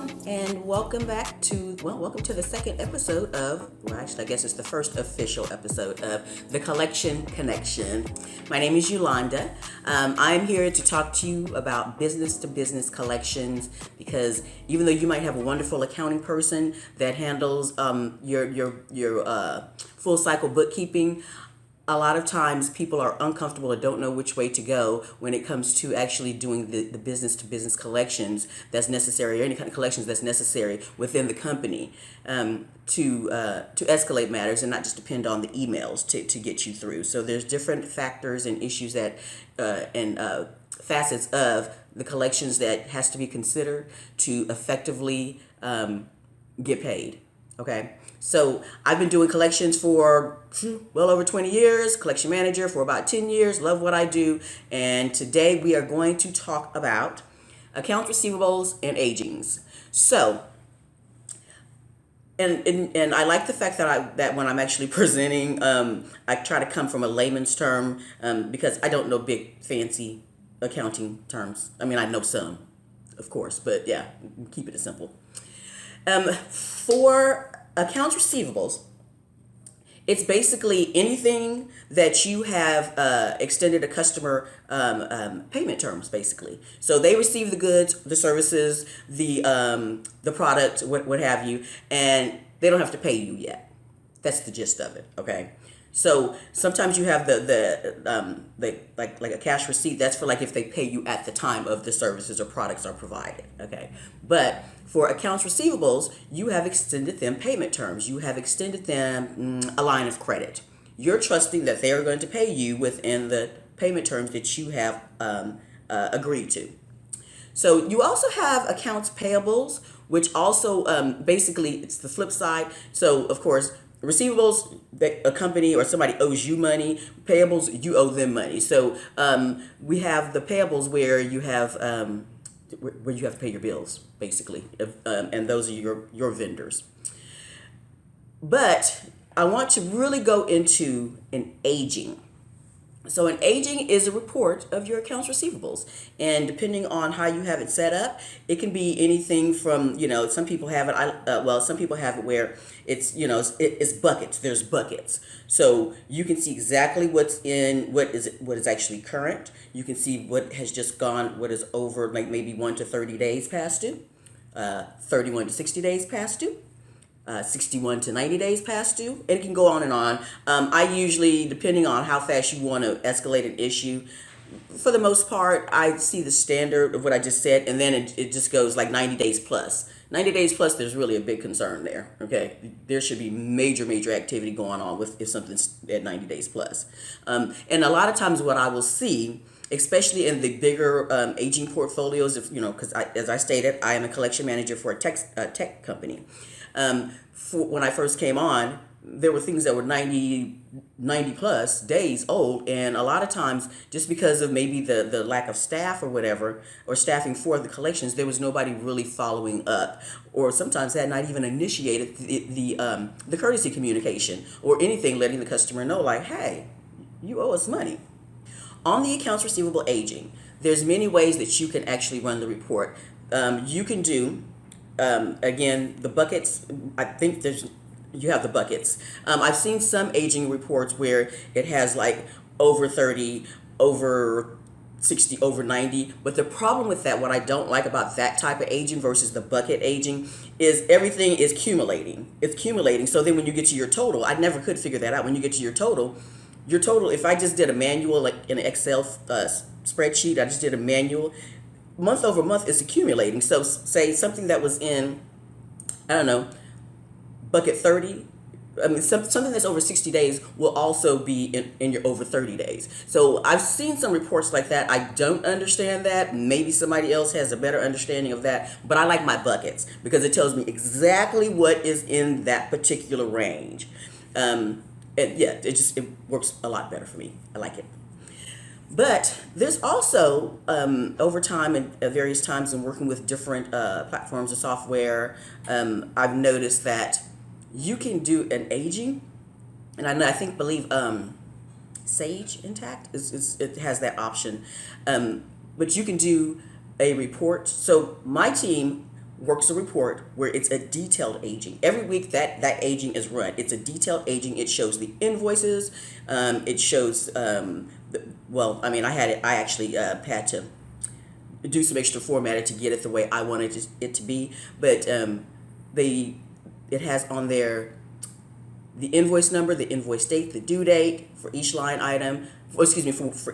Hello, and welcome back to, welcome to the second episode of, I guess it's the first official episode of The Collection Connection. My name is Yolanda. I'm here to talk to you about business-to-business collections because even though you might have a wonderful accounting person that handles your full cycle bookkeeping, a lot of times people are uncomfortable or don't know which way to go when it comes to actually doing the business-to-business collections that's necessary, or any kind of collections that's necessary within the company to escalate matters and not just depend on the emails to get you through. So there's different factors and issues that and facets of the collections that has to be considered to effectively get paid. Okay. So I've been doing collections for well over 20 years, collection manager for about 10 years, love what I do. And today we are going to talk about accounts receivables and agings. So, and I like the fact that when I'm actually presenting, I try to come from a layman's term because I don't know big fancy accounting terms. I mean, I know some, of course, but yeah, keep it simple. For accounts receivables, it's basically anything that you have extended a customer payment terms, basically. So they receive the goods, the services, the product, what have you, and they don't have to pay you yet. That's the gist of it. Okay. So sometimes you have the like a cash receipt. That's for like if they pay you at the time of the services or products are provided. Okay, but for accounts receivables, you have extended them payment terms. You have extended them a line of credit. You're trusting that they are going to pay you within the payment terms that you have agreed to. So you also have accounts payables, which also basically it's the flip side. So of course, receivables, a company or somebody owes you money. Payables, you owe them money. So we have the payables where you have to pay your bills, basically, and those are your vendors. But I want to really go into an aging. So an aging is a report of your accounts receivables, and depending on how you have it set up, it can be anything from, some people have it. Some people have it where it's it's buckets. There's buckets, so you can see exactly what is actually current. You can see what has just gone, what is over, like maybe 1 to 30 days past due, 31 to 60 days past due. 61 to 90 days past due, and it can go on and on. I usually, depending on how fast you want to escalate an issue, for the most part, I see the standard of what I just said, and then it just goes like 90 days plus. 90 days plus, there's really a big concern there, okay? There should be major activity going on if something's at 90 days plus. And a lot of times what I will see, especially in the bigger aging portfolios, because as I stated, I am a collection manager for a tech company. When I first came on, there were things that were 90 plus days old, and a lot of times just because of maybe the lack of staff or whatever, or staffing for the collections, there was nobody really following up, or sometimes had not even initiated the courtesy communication or anything, letting the customer know like, hey, you owe us money. On the accounts receivable aging, there's many ways that you can actually run the report. You can do again, the buckets, I think you have the buckets. I've seen some aging reports where it has like over 30, over 60, over 90. But the problem with that, what I don't like about that type of aging versus the bucket aging, is everything is accumulating. It's accumulating. So then when you get to your total, I never could figure that out. When you get to your total, if I just did a manual, like in an Excel spreadsheet, I just did a manual, month over month is accumulating. So say something that was in, I don't know, bucket 30, something that's over 60 days will also be in your over 30 days. So I've seen some reports like that. I don't understand that. Maybe somebody else has a better understanding of that, but I like my buckets because it tells me exactly what is in that particular range. And yeah, it works a lot better for me. I like it. But there's also, over time and at various times in working with different platforms of software, I've noticed that you can do an aging, and I believe Sage Intact it has that option, but you can do a report. So my team works a report where it's a detailed aging. Every week that aging is run. It's a detailed aging. It shows the invoices. It shows, I actually had to do some extra formatting to get it the way I wanted it to be. But it has on there the invoice number, the invoice date, the due date for each line item, for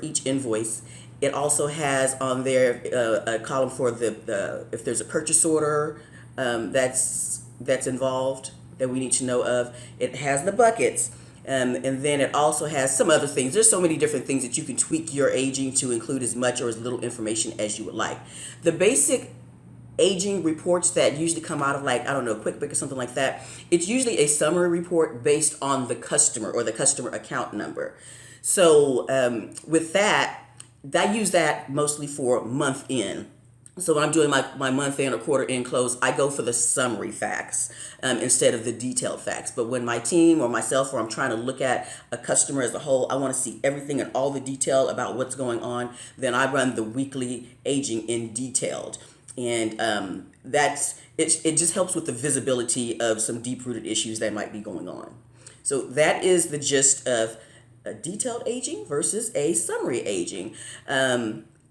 each invoice. It also has on there a column for the if there's a purchase order that's involved that we need to know of. It has the buckets. And then it also has some other things. There's so many different things that you can tweak your aging to include as much or as little information as you would like. The basic aging reports that usually come out of, like, I don't know, QuickBooks or something like that, it's usually a summary report based on the customer or the customer account number. So with that, I use that mostly for month end. So when I'm doing my month end or quarter end close, I go for the summary facts instead of the detailed facts. But when my team or myself, or I'm trying to look at a customer as a whole, I want to see everything and all the detail about what's going on, then I run the weekly aging in detailed. And it just helps with the visibility of some deep-rooted issues that might be going on. So that is the gist of a detailed aging versus a summary aging.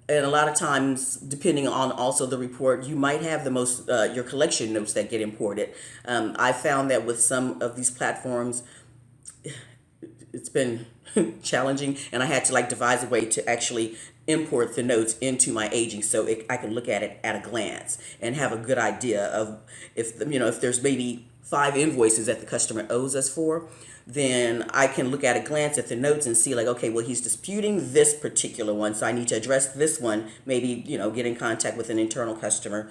And a lot of times, depending on also the report, you might have the most your collection notes that get imported. I found that with some of these platforms, it's been challenging, and I had to devise a way to actually import the notes into my aging so I can look at it at a glance and have a good idea of if there's maybe 5 invoices that the customer owes us for, then I can look at a glance at the notes and see okay, well, he's disputing this particular one, so I need to address this one, maybe, get in contact with an internal customer,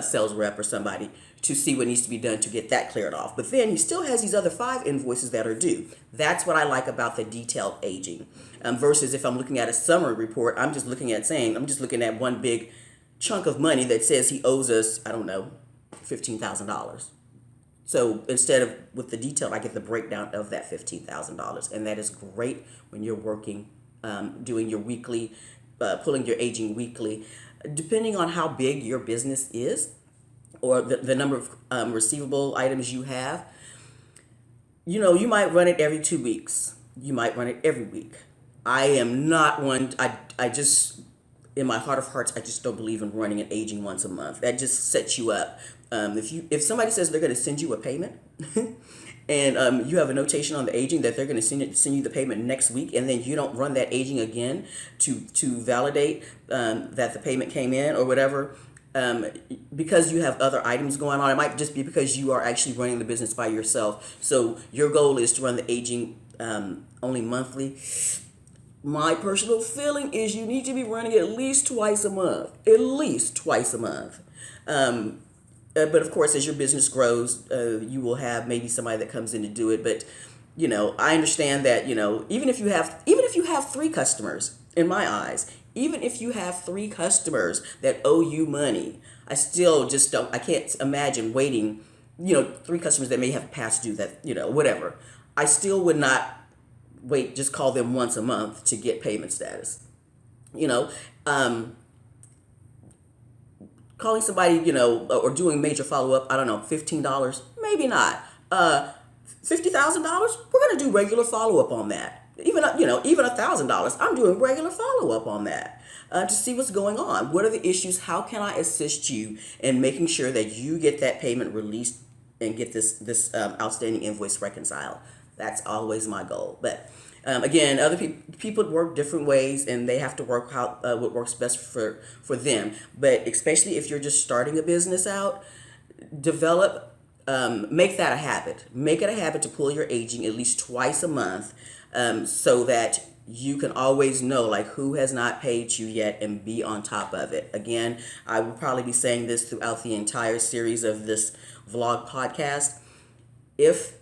sales rep or somebody to see what needs to be done to get that cleared off. But then he still has these other 5 invoices that are due. That's what I like about the detailed aging. Versus if I'm looking at a summary report, I'm just looking at one big chunk of money that says he owes us, I don't know, $15,000. So instead of with the detail, I get the breakdown of that $15,000. And that is great when you're working, doing your weekly, pulling your aging weekly. Depending on how big your business is or the number of receivable items you have, you might run it every 2 weeks. You might run it every week. I am not one, I just, in my heart of hearts, I just don't believe in running and aging once a month. That just sets you up. If somebody says they're going to send you a payment and you have a notation on the aging that they're going to send you the payment next week, and then you don't run that aging again to validate that the payment came in or whatever, because you have other items going on, it might just be because you are actually running the business by yourself. So your goal is to run the aging only monthly. My personal feeling is you need to be running at least twice a month. At least twice a month. But of course, as your business grows, you will have maybe somebody that comes in to do it. But I understand that even if you have 3 customers, in my eyes, even if you have 3 customers that owe you money, I still just don't. I can't imagine waiting. 3 customers that may have past due that whatever. I still would not wait. Just call them once a month to get payment status. Calling somebody, or doing major follow-up, I don't know, $15, maybe not. $50,000, we're going to do regular follow-up on that. Even $1,000, I'm doing regular follow-up on that to see what's going on. What are the issues? How can I assist you in making sure that you get that payment released and get this outstanding invoice reconciled? That's always my goal. But again, other people work different ways, and they have to work out what works best for them. But especially if you're just starting a business out, make that a habit. Make it a habit to pull your aging at least twice a month, so that you can always know who has not paid you yet and be on top of it. Again, I will probably be saying this throughout the entire series of this vlog podcast. If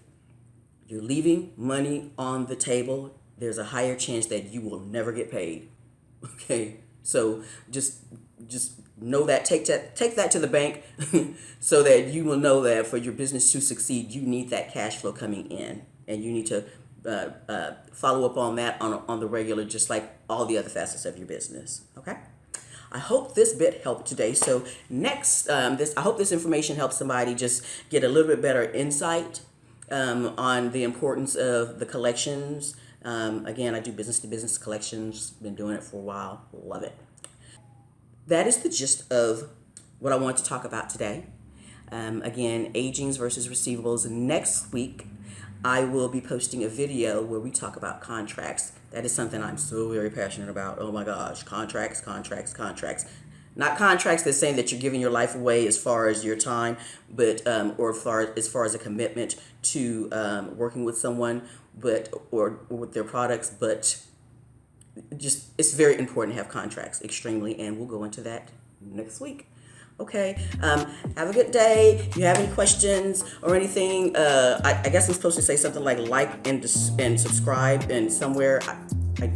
you're leaving money on the table, there's a higher chance that you will never get paid. Okay, so just know that. Take that to the bank, so that you will know that for your business to succeed, you need that cash flow coming in, and you need to follow up on that on the regular, just like all the other facets of your business. Okay. I hope this bit helped today. So next, I hope this information helps somebody just get a little bit better insight on the importance of the collections. Again, I do business to business collections. Been doing it for a while. Love it. That is the gist of what I want to talk about today. Again, agings versus receivables. Next week, I will be posting a video where we talk about contracts. That is something I'm so very passionate about. Oh my gosh, contracts, contracts, contracts. Not contracts that's saying that you're giving your life away as far as your time, but or as far as a commitment to working with someone, or with their products, but just it's very important to have contracts, extremely, and we'll go into that next week. Okay, have a good day. If you have any questions or anything, I guess I'm supposed to say something like and subscribe, and somewhere, I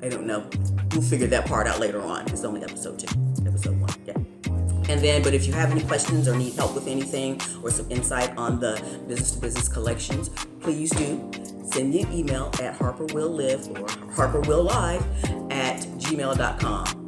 don't know. We'll figure that part out later on. It's only episode 1, yeah. And then, but if you have any questions or need help with anything or some insight on the business-to-business collections, please do send me an email at harperwilllive or harperwilllive@gmail.com.